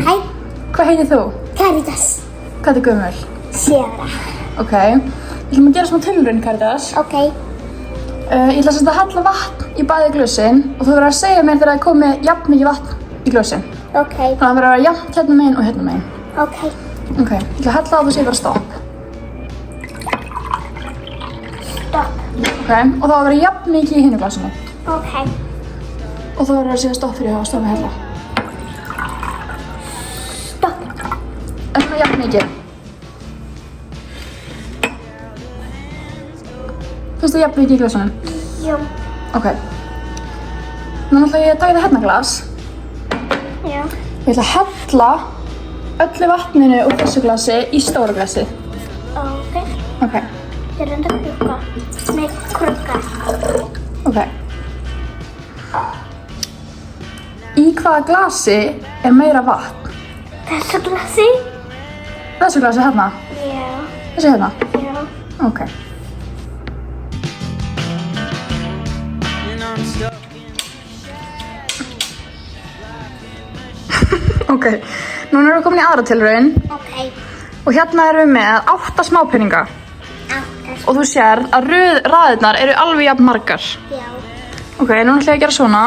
Hæ, Hvað heitir þú? Caritas. Hvað er gömul? 7 ára. Ok. Við ætlum að gera smá tilraun, Caritas. Ok. Ég ætla að hella vatn í bæði glösin og þú verður að segja mér þegar það er komið jafn mikið vatn í glösin. Ok. Þannig að það verður að vera jafnt hérna megin og hérna megin. Ok. Ok. Ég ætla að hella á þú segir bara stopp. Stopp. Ok. Og það var að vera jafn mikið í hinu glasinu. Ok. Og þú verður að segja stopp fyrir það og stoppa að hella. Stopp. Er það jafn mikið? Finnst það jafn mikið í glasunum? Jú. Ok. Nú ætla ég að taka þetta hérna glas. Já. Ég ætla að hella öllu vatninu úr þessu glasi í stóra glasi. Ok. Ok. Þetta er enda krukka. Nei, krukka. Ok. Í hvaða glasi er meira vatn? Þessu glasi? Þessu glasi hérna? Já. Þessu hérna? Já. Ok. Ok, núna erum við komin í aðra tilraun Ok. og hérna erum við með 8 smápeninga Áttast. og þú sér að raðirnar eru alveg jafn margar. Já. Ok, núna ætla ég að gera svona.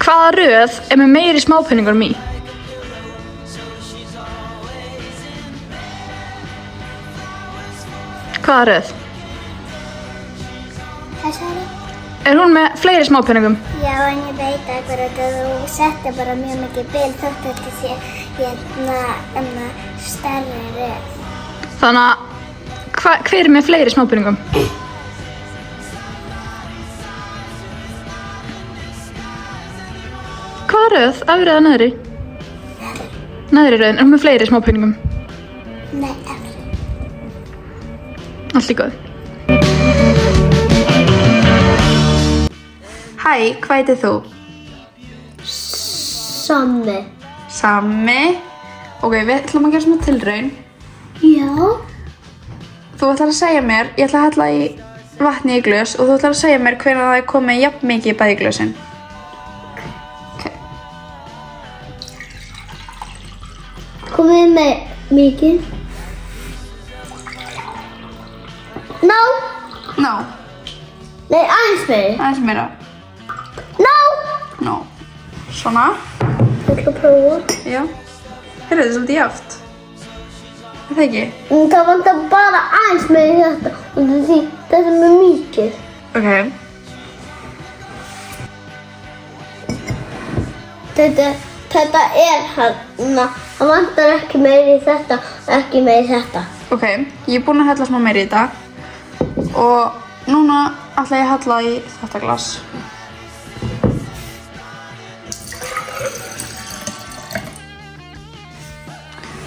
Hvaða röð er með meiri smápeningunum í? Hvaða röð? Þessari? Er hún með fleiri smápeningum? Já, en ég veit að þú setti bara mjög mikið bil þótt þetta sé hérna stærri röð. Þannig að hver er með fleiri smápeningum? Hvaða röð? Efri eða neðri? Neðri röðin, er hún með fleiri smápeningum? Nei, efri. Allt í góð. Hæ, hvað heitir þú? Sammi. Sammi. Ok, við ætlum að gera svona tilraun. Já. Þú ætlar að segja mér, ég ætla að hella í vatni í glös og þú ætlar að segja mér hvenær það er komið jafn mikið í bæði glösin. Ok. Komið með mikið. Ná. Ná, Nei, aðeins meiri. aðeins meira. Ná. Ná. Svona. Ég ætla að prófa. Já. Heyrðu, þetta er svolítið jaft. Er það ekki? Það vantar bara aðeins meiri þetta og þetta er með mikið. Ok. Þetta er hérna. Það vantar ekki meiri þetta, ekki meiri þetta. Ok, ég er búin að hella smá meira í þetta. Og núna ætla ég að hella í þetta glas.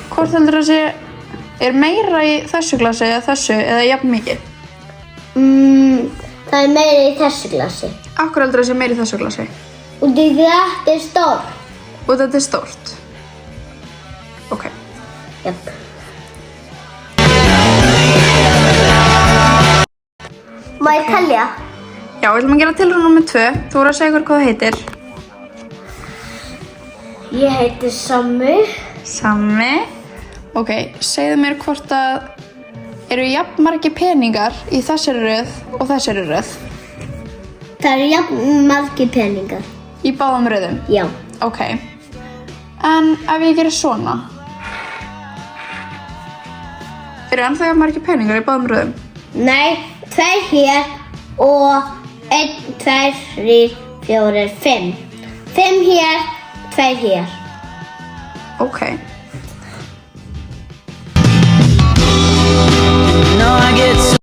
Hvort heldur það sé, er meira í þessu glasi eða jafn mikið? Það er meiri í þessu glasi. Akkur heldur það sé meira í þessu glasi? Og þetta er stór. Og þetta er stórt. Ok. Jöp. Má ég telja? Já, við ætlum að gera tilraun númer 2. Þú voru að segja hvað það heitir. Ég heiti Sammi. Sammi. Ok, segðu mér hvort að eru jafn margir peningar í þessari röð og þessari röð. Það eru jafn margir peningar. Í báðum röðum? Já. Ok. En ef ég gerir svona? Eru ennþá jafn margir peningar í báðum röðum? Nei, 2 hér og 1, 2, 3, 4, 5. 5 hér, 2 hér. Ok. No, I get so